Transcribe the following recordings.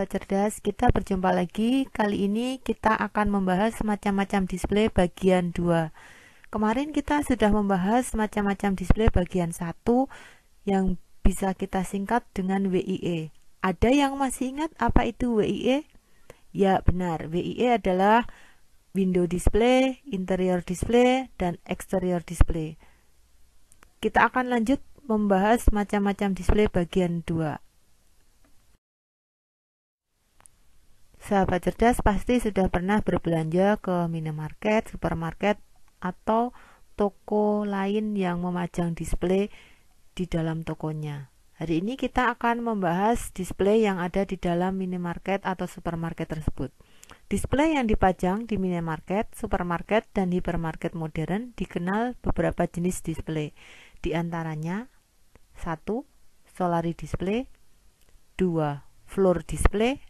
sahabat cerdas, kita berjumpa lagi. Kali ini kita akan membahas macam-macam display bagian 2. Kemarin kita sudah membahas macam-macam display bagian 1 yang bisa kita singkat dengan WIE. Ada yang masih ingat apa itu WIE? Ya benar, WIE adalah window display, interior display, dan exterior display. Kita akan lanjut membahas macam-macam display bagian 2. Sahabat cerdas pasti sudah pernah berbelanja ke minimarket, supermarket, atau toko lain yang memajang display di dalam tokonya. Hari ini kita akan membahas display yang ada di dalam minimarket atau supermarket tersebut. Display yang dipajang di minimarket, supermarket, dan hipermarket modern dikenal beberapa jenis display. Di antaranya 1. Solari display, 2. Floor display,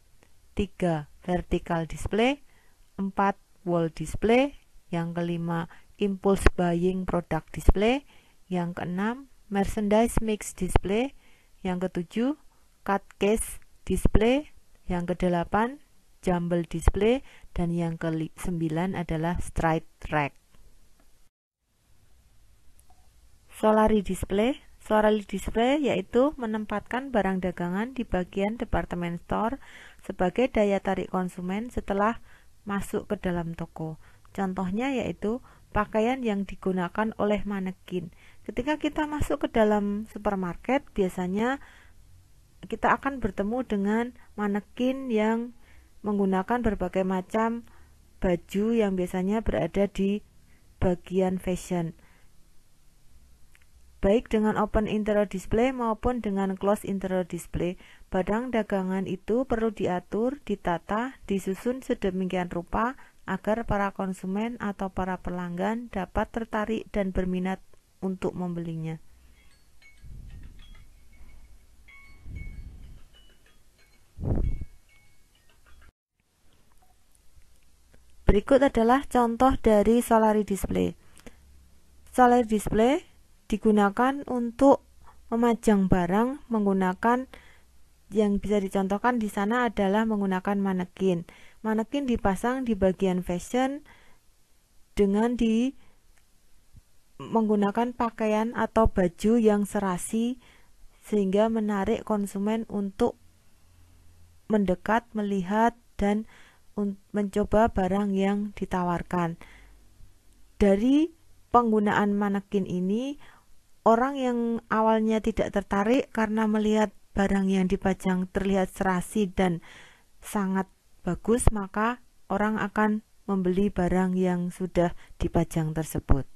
3. Vertical display, 4. Wall display, yang kelima impulse buying product display, yang keenam merchandise mix display, yang ketujuh cut case display, yang kedelapan jumble display, dan yang ke-9 adalah straight rack. Solari display. Solari display yaitu menempatkan barang dagangan di bagian department store sebagai daya tarik konsumen setelah masuk ke dalam toko. Contohnya yaitu pakaian yang digunakan oleh manekin. Ketika kita masuk ke dalam supermarket, biasanya kita akan bertemu dengan manekin yang menggunakan berbagai macam baju yang biasanya berada di bagian fashion, baik dengan open interior display maupun dengan close interior display. Barang dagangan itu perlu diatur, ditata, disusun sedemikian rupa agar para konsumen atau para pelanggan dapat tertarik dan berminat untuk membelinya. Berikut adalah contoh dari solari display. Solari display digunakan untuk memajang barang menggunakan, yang bisa dicontohkan di sana adalah menggunakan manekin. Manekin dipasang di bagian fashion dengan menggunakan pakaian atau baju yang serasi sehingga menarik konsumen untuk mendekat, melihat, dan mencoba barang yang ditawarkan. Dari penggunaan manekin ini, orang yang awalnya tidak tertarik karena melihat barang yang dipajang terlihat serasi dan sangat bagus, maka orang akan membeli barang yang sudah dipajang tersebut.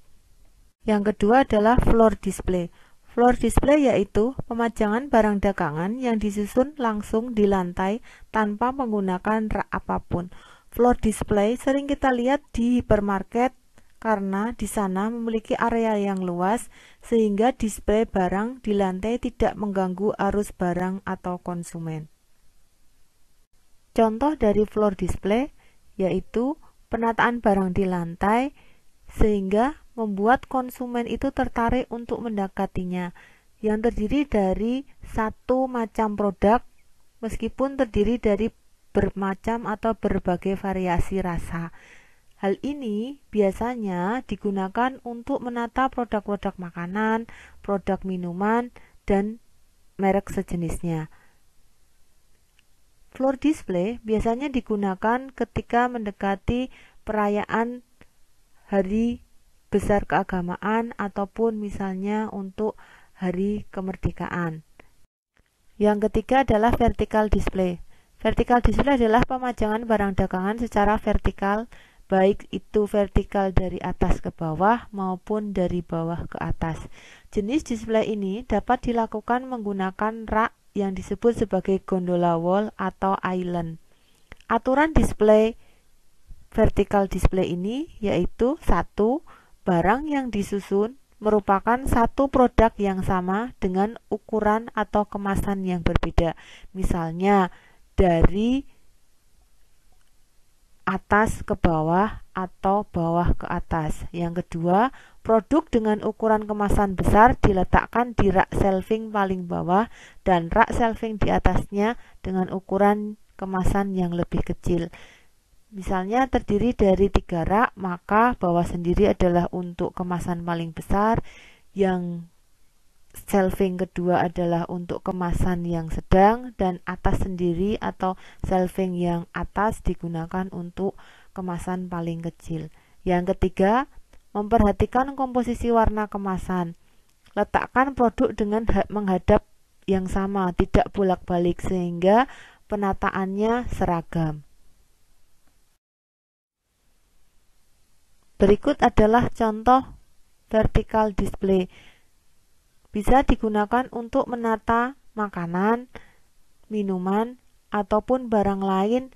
Yang kedua adalah floor display. Floor display yaitu pemajangan barang dagangan yang disusun langsung di lantai tanpa menggunakan rak apapun. Floor display sering kita lihat di hipermarket karena di sana memiliki area yang luas sehingga display barang di lantai tidak mengganggu arus barang atau konsumen. Contoh dari floor display yaitu penataan barang di lantai sehingga membuat konsumen itu tertarik untuk mendekatinya, yang terdiri dari satu macam produk meskipun terdiri dari bermacam atau berbagai variasi rasa. Hal ini biasanya digunakan untuk menata produk-produk makanan, produk minuman, dan merek sejenisnya. Floor display biasanya digunakan ketika mendekati perayaan hari besar keagamaan ataupun misalnya untuk hari kemerdekaan. Yang ketiga adalah vertical display. Vertical display adalah pemajangan barang dagangan secara vertikal, baik itu vertikal dari atas ke bawah maupun dari bawah ke atas. Jenis display ini dapat dilakukan menggunakan rak yang disebut sebagai gondola wall atau island. Aturan display vertical display ini yaitu 1. Barang yang disusun merupakan satu produk yang sama dengan ukuran atau kemasan yang berbeda. Misalnya dari atas ke bawah atau bawah ke atas. Yang kedua, produk dengan ukuran kemasan besar diletakkan di rak shelving paling bawah dan rak shelving di atasnya dengan ukuran kemasan yang lebih kecil. Misalnya terdiri dari 3 rak, maka bawah sendiri adalah untuk kemasan paling besar, yang shelving kedua adalah untuk kemasan yang sedang, dan atas sendiri atau shelving yang atas digunakan untuk kemasan paling kecil. Yang ketiga, memperhatikan komposisi warna kemasan. Letakkan produk dengan menghadap yang sama, tidak bolak-balik, sehingga penataannya seragam. Berikut adalah contoh vertical display. Bisa digunakan untuk menata makanan, minuman, ataupun barang lain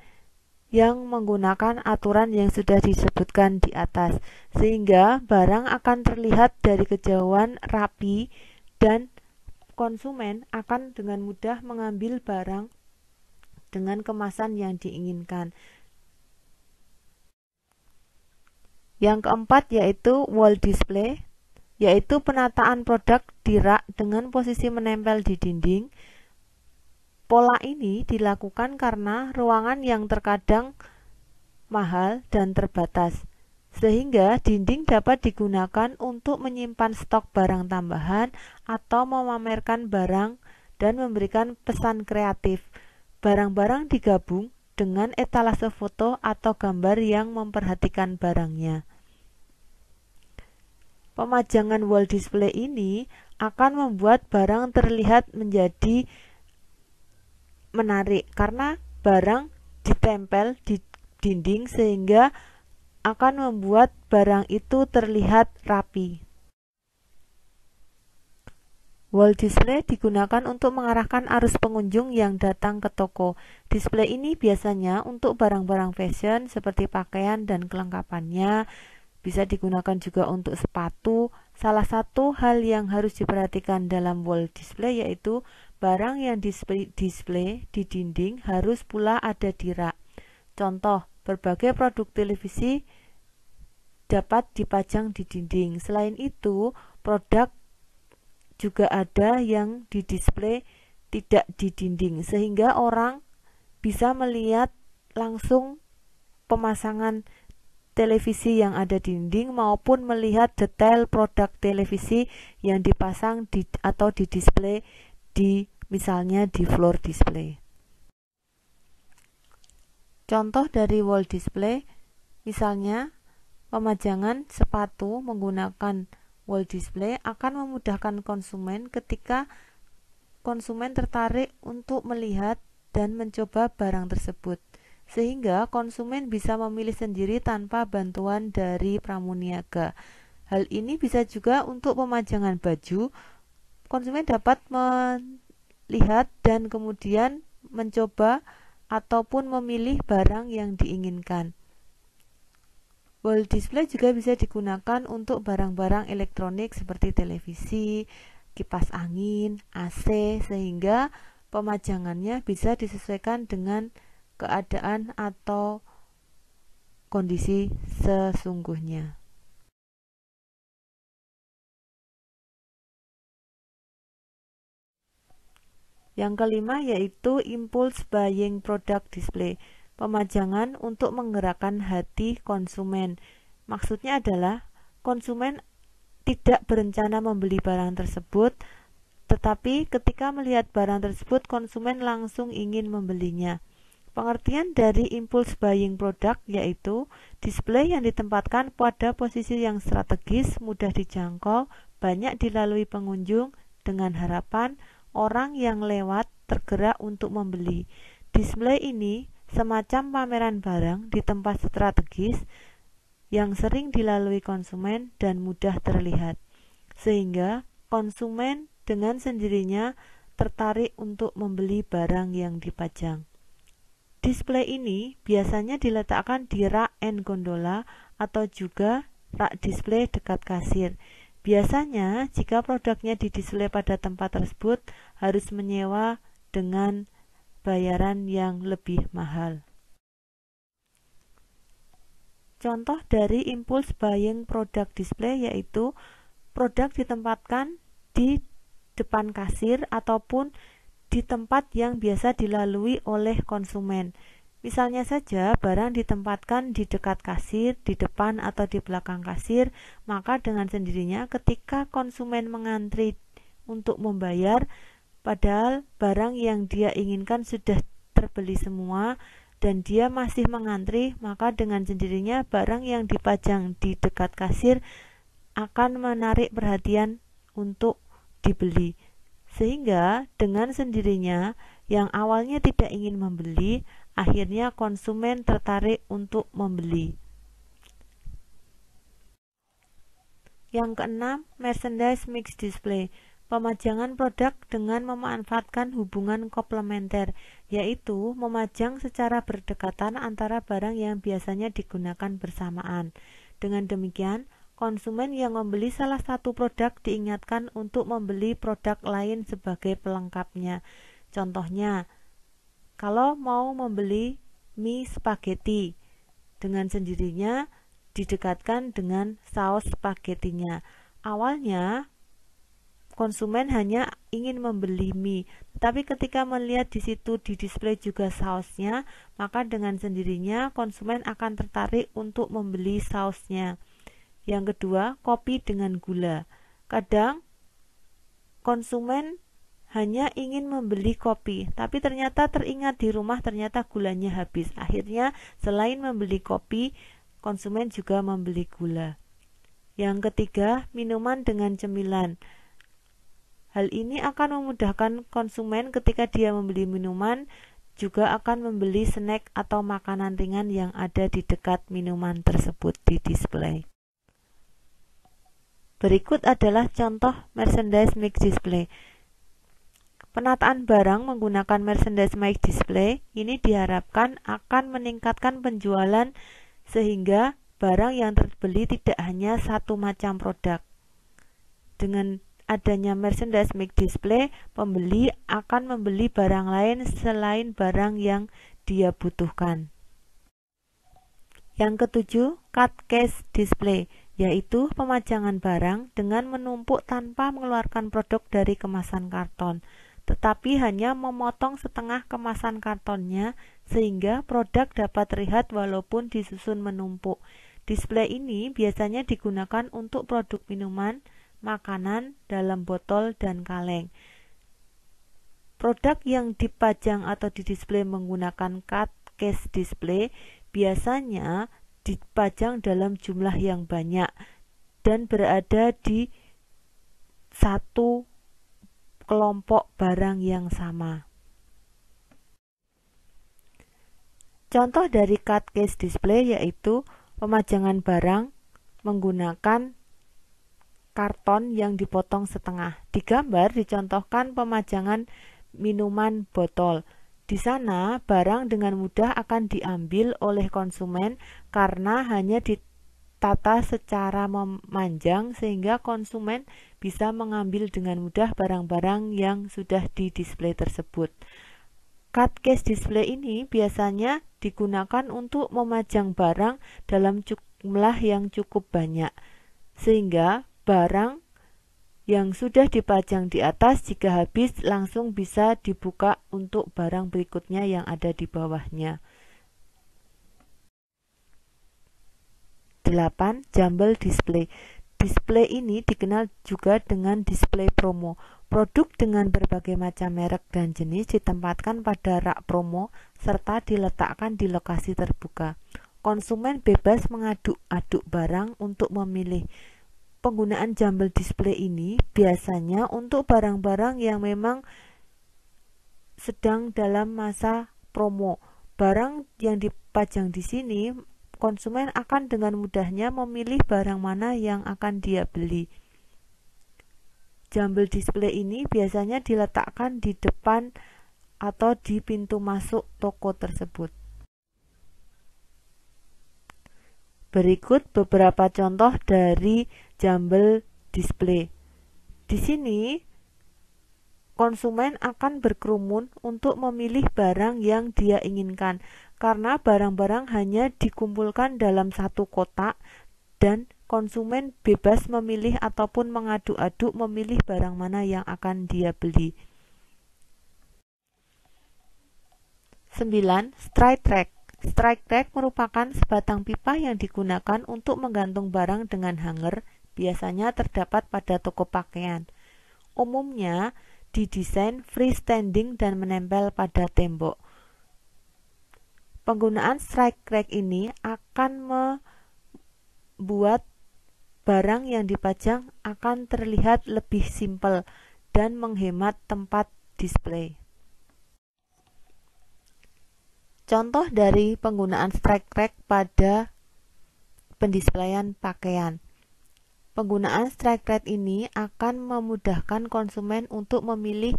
yang menggunakan aturan yang sudah disebutkan di atas, sehingga barang akan terlihat dari kejauhan rapi dan konsumen akan dengan mudah mengambil barang dengan kemasan yang diinginkan. Yang keempat yaitu wall display, yaitu penataan produk di rak dengan posisi menempel di dinding. Pola ini dilakukan karena ruangan yang terkadang mahal dan terbatas, sehingga dinding dapat digunakan untuk menyimpan stok barang tambahan atau memamerkan barang dan memberikan pesan kreatif. Barang-barang digabung dengan etalase foto atau gambar yang memperhatikan barangnya. Pemajangan wall display ini akan membuat barang terlihat menjadi menarik karena barang ditempel di dinding, sehingga akan membuat barang itu terlihat rapi. Wall display digunakan untuk mengarahkan arus pengunjung yang datang ke toko. Display ini biasanya untuk barang-barang fashion seperti pakaian dan kelengkapannya. Bisa digunakan juga untuk sepatu. Salah satu hal yang harus diperhatikan dalam wall display yaitu barang yang display di dinding harus pula ada di rak. Contoh, berbagai produk televisi dapat dipajang di dinding. Selain itu, produk juga ada yang didisplay tidak di dinding, sehingga orang bisa melihat langsung pemasangan televisi yang ada di dinding maupun melihat detail produk televisi yang dipasang atau didisplay misalnya di floor display. Contoh dari wall display, misalnya pemajangan sepatu menggunakan wall display akan memudahkan konsumen ketika konsumen tertarik untuk melihat dan mencoba barang tersebut, sehingga konsumen bisa memilih sendiri tanpa bantuan dari pramuniaga. Hal ini bisa juga untuk pemajangan baju. Konsumen dapat melihat dan kemudian mencoba ataupun memilih barang yang diinginkan. Wall display juga bisa digunakan untuk barang-barang elektronik seperti televisi, kipas angin, AC, sehingga pemajangannya bisa disesuaikan dengan keadaan atau kondisi sesungguhnya. Yang kelima yaitu impulse buying product display, pemajangan untuk menggerakkan hati konsumen. Maksudnya adalah konsumen tidak berencana membeli barang tersebut, tetapi ketika melihat barang tersebut konsumen langsung ingin membelinya. Pengertian dari impulse buying product yaitu display yang ditempatkan pada posisi yang strategis, mudah dijangkau, banyak dilalui pengunjung dengan harapan orang yang lewat tergerak untuk membeli. Display ini semacam pameran barang di tempat strategis yang sering dilalui konsumen dan mudah terlihat, sehingga konsumen dengan sendirinya tertarik untuk membeli barang yang dipajang. Display ini biasanya diletakkan di rak and gondola atau juga rak display dekat kasir. Biasanya jika produknya didisplay pada tempat tersebut harus menyewa dengan bayaran yang lebih mahal. Contoh dari impulse buying product display yaitu produk ditempatkan di depan kasir ataupun di tempat yang biasa dilalui oleh konsumen. Misalnya saja barang ditempatkan di dekat kasir, di depan atau di belakang kasir, maka dengan sendirinya ketika konsumen mengantri untuk membayar, padahal barang yang dia inginkan sudah terbeli semua dan dia masih mengantri, maka dengan sendirinya barang yang dipajang di dekat kasir akan menarik perhatian untuk dibeli. Sehingga dengan sendirinya yang awalnya tidak ingin membeli, akhirnya konsumen tertarik untuk membeli. Yang keenam, merchandise mix display. Pemajangan produk dengan memanfaatkan hubungan komplementer, yaitu memajang secara berdekatan antara barang yang biasanya digunakan bersamaan. Dengan demikian, konsumen yang membeli salah satu produk diingatkan untuk membeli produk lain sebagai pelengkapnya. Contohnya, kalau mau membeli mie spaghetti, dengan sendirinya didekatkan dengan saus spaghettinya. Awalnya konsumen hanya ingin membeli mie, tetapi ketika melihat di situ di display juga sausnya, maka dengan sendirinya konsumen akan tertarik untuk membeli sausnya. Yang kedua, kopi dengan gula. Kadang konsumen hanya ingin membeli kopi, tapi ternyata teringat di rumah ternyata gulanya habis. Akhirnya selain membeli kopi, konsumen juga membeli gula. Yang ketiga, minuman dengan cemilan. Hal ini akan memudahkan konsumen ketika dia membeli minuman, juga akan membeli snack atau makanan ringan yang ada di dekat minuman tersebut di display. Berikut adalah contoh merchandise mix display. Penataan barang menggunakan merchandise mix display ini diharapkan akan meningkatkan penjualan sehingga barang yang terbeli tidak hanya satu macam produk. Dengan adanya merchandise mix display, pembeli akan membeli barang lain selain barang yang dia butuhkan. Yang ketujuh, cut case display, yaitu pemajangan barang dengan menumpuk tanpa mengeluarkan produk dari kemasan karton, tetapi hanya memotong setengah kemasan kartonnya sehingga produk dapat terlihat walaupun disusun menumpuk. Display ini biasanya digunakan untuk produk minuman, makanan dalam botol dan kaleng. Produk yang dipajang atau didisplay menggunakan cut case display biasanya dipajang dalam jumlah yang banyak dan berada di satu kelompok barang yang sama. Contoh dari cut case display yaitu pemajangan barang menggunakan karton yang dipotong setengah. Di gambar dicontohkan pemajangan minuman botol. Di sana barang dengan mudah akan diambil oleh konsumen karena hanya ditata secara memanjang sehingga konsumen bisa mengambil dengan mudah barang-barang yang sudah di-display tersebut. Cut case display ini biasanya digunakan untuk memajang barang dalam jumlah yang cukup banyak, sehingga barang yang sudah dipajang di atas jika habis langsung bisa dibuka untuk barang berikutnya yang ada di bawahnya. 8. Jumble display. Display ini dikenal juga dengan display promo. Produk dengan berbagai macam merek dan jenis ditempatkan pada rak promo serta diletakkan di lokasi terbuka. Konsumen bebas mengaduk-aduk barang untuk memilih. Penggunaan jumble display ini biasanya untuk barang-barang yang memang sedang dalam masa promo. Barang yang dipajang di sini, konsumen akan dengan mudahnya memilih barang mana yang akan dia beli. Jumble display ini biasanya diletakkan di depan atau di pintu masuk toko tersebut. Berikut beberapa contoh dari jumble display. Di sini konsumen akan berkerumun untuk memilih barang yang dia inginkan karena barang-barang hanya dikumpulkan dalam satu kotak dan konsumen bebas memilih ataupun mengaduk-aduk memilih barang mana yang akan dia beli. 9. Strike rack. Strike rack merupakan sebatang pipa yang digunakan untuk menggantung barang dengan hanger, biasanya terdapat pada toko pakaian. Umumnya didesain freestanding dan menempel pada tembok. Penggunaan strike rack ini akan membuat barang yang dipajang akan terlihat lebih simpel dan menghemat tempat display. Contoh dari penggunaan strike rack pada pendisplayan pakaian. Penggunaan strike rack ini akan memudahkan konsumen untuk memilih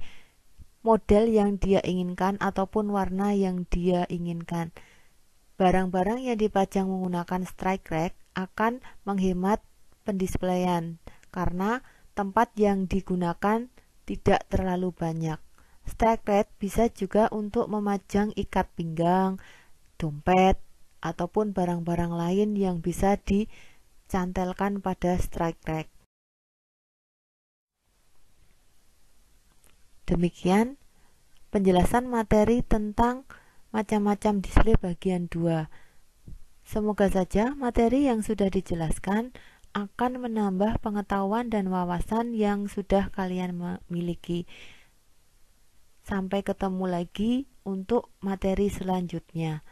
model yang dia inginkan ataupun warna yang dia inginkan. Barang-barang yang dipajang menggunakan strike rack akan menghemat pendisplayan karena tempat yang digunakan tidak terlalu banyak. Strike rack bisa juga untuk memajang ikat pinggang, dompet, ataupun barang-barang lain yang bisa dicantelkan pada strike rack. Demikian penjelasan materi tentang macam-macam display bagian 2. Semoga saja materi yang sudah dijelaskan akan menambah pengetahuan dan wawasan yang sudah kalian miliki. Sampai ketemu lagi untuk materi selanjutnya.